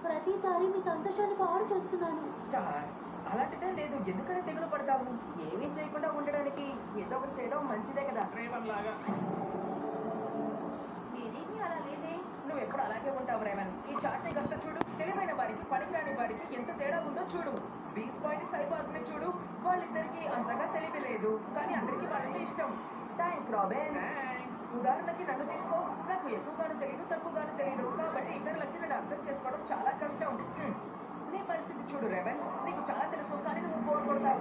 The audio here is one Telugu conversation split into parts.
ప్రతిసారి మీ సంతోషాన్ని పాడు చేస్తున్నాను. స్టార్, అలాంటిదే లేదు. ఎందుకని తెగులు పడతావు? ఏమీ చేయకుండా ఉండడానికి ఏదో ఒకటి చేయడం మంచిదే కదా. రేవన్ లాగా నేనేమీ అలా లేదే. నువ్వు ఎప్పుడు అలాగే ఉంటావు రేవన్. ఈ చాట్ని కాస్త చూడు. తెలివైన వారికి పనికిరాని వారికి ఎంత తేడా ఉందో చూడు. బీచ్ బాయ్ ని సైబార్క్ ని చూడు. వాళ్ళిద్దరికి అంతగా తెలివి లేదు, కానీ అందరికీ వాళ్ళకి ఇష్టం. Thanks robin. ఉదాహరణకి నన్ను తీసుకో. నాకు ఎక్కువగాను తెలియదు, తక్కువగాను తెలియదు, కాబట్టి ఇతరులకి నన్ను అర్థం చేసుకోవడం చాలా కష్టం. నీ పరిస్థితి చూడు రేవన్. నీకు చాలా తెలుసు, కానీ నువ్వు బోర్ కొడతావు.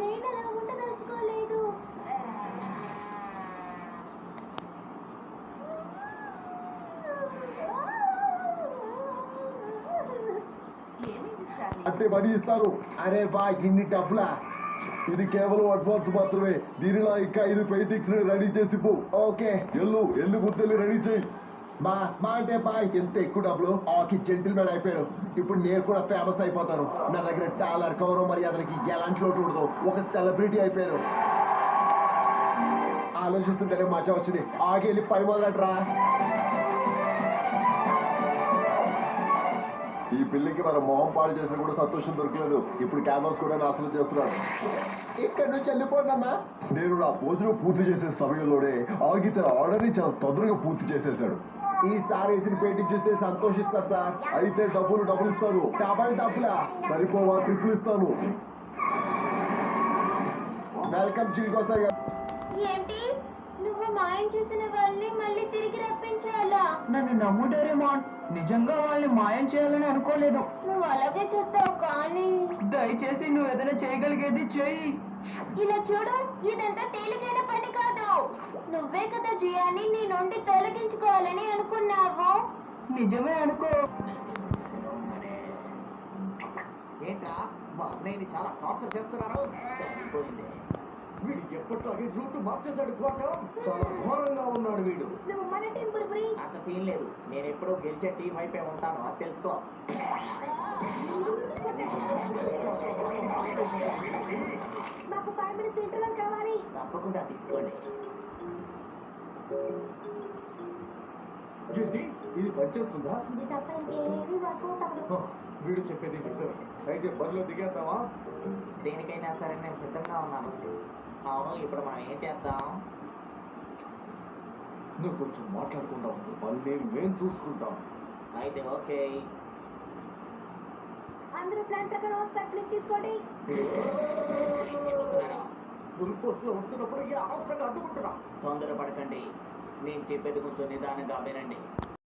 నేను అలా ఉండదలుచుకోలేదు. అంటే మనీ ఇస్తారు. అరే బా, ఇన్ని డబ్బులా? ఇది కేవలం అడ్వాన్స్ మాత్రమే. దీనిలో ఇంకా 5 పెయింటింగ్స్ రెడీ చేసి పో. ఓకే, ఎల్లు గుర్తెల్లి రెడీ చేయి. మా అంటే బా, ఎంత ఎక్కువ డబ్బులు. ఆకి జెంటిల్మెన్ అయిపోయాడు. ఇప్పుడు నేను కూడా ఫేమస్ అయిపోతాను. నా దగ్గర టాలర్, గౌరవ మర్యాదలకి ఎలాంటి లోటు ఉండదు. ఒక సెలబ్రిటీ అయిపోయాను. ఆలోచిస్తుంటేనే మజా వచ్చింది. ఆగెళ్ళి పని మొదలట్రా. ఈ పిల్లికి మన మొహం పాడు చేసినా కూడా సంతోషం దొరకలేదు. ఇప్పుడు క్యాన్వాస్ కూడా నాశనం చేస్తున్నాడు. ఇక్కడ నుంచి వెళ్ళిపోండన్నా. నేను నా భోజనం పూర్తి చేసే సమయంలోనే ఆగి తన ఆర్డర్ ని చాలా తొందరగా పూర్తి చేసేసాడు. ఈసారి వేసిన పెయింటింగ్ చూస్తే సంతోషిస్తారు సార్. అయితే డబ్బులు ఇస్తాను. డబ్బులా సరిపోవా? ట్రిపుల్ ఇస్తాను. వెల్కమ్ చిల్కోసాయి గారు. ఏంటి, నువ్వు మాయం చేసిన వాళ్ళని మళ్ళీ తిరిగి రప్పించాలా? నన్ను నమ్ము డోరేమాన్. నిజంగా వాళ్ళని మాయం చేయాలని అనుకోలేదు. నువ్వు అలాగే చెప్తావు, కానీ దయచేసి నువ్వు ఏదైనా చేయగలిగేది చెయ్యి. ఇలా చూడు, ఇదంతా తేలికైన పని కాదు. నువ్వే కదా జియాని నీ నుండి తొలగించుకోవాలని అనుకున్నావు. నిజమే అనుకో. ఏంటా మా అన్నయ్యని చాలా టార్చర్ చేస్తున్నారు. సరిపోయింది. వీడు ఎప్పట్లాగే రూట్ మార్చేశాడు. చాలా ఘోరంగా ఉన్నాడు వీడు. నువ్వు మన టీం బుర్బురి. అంత సీన్ లేదు. నేను ఎప్పుడూ గెలిచే టీం అయిపోయి ఉంటాను, అది తెలుసుకో. మాకు 5 minutes ఇంటర్వెల్ కావాలి. తప్పకుండా తీసుకోండి. ఏంటి ఇది పనిచేస్తుందా? ఇది తప్ప ఇంకేమీ వర్కౌట్ అవ్వదు. వీడు చెప్పేది నిజం. అయితే బరిలో దిగేద్దామా? దేనికైనా సరే నేను సిద్ధంగా ఉన్నాను. అవును, ఇప్పుడు మనం ఏం చేద్దాం? నువ్వు కొంచెం మాట్లాడకుండా ఉంది. మళ్ళీ మేము చూసుకుంటాం. అయితే ఓకే. అందరూ ప్లాన్ ప్రకారం వస్తారు. తీసుకోండి. గ్లూకోజ్ లో వస్తున్నప్పుడు అనవసరంగా అడ్డుకుంటున్నా. తొందరపడకండి. నేను చెప్పేది కొంచెం నిదానంగా వినండి.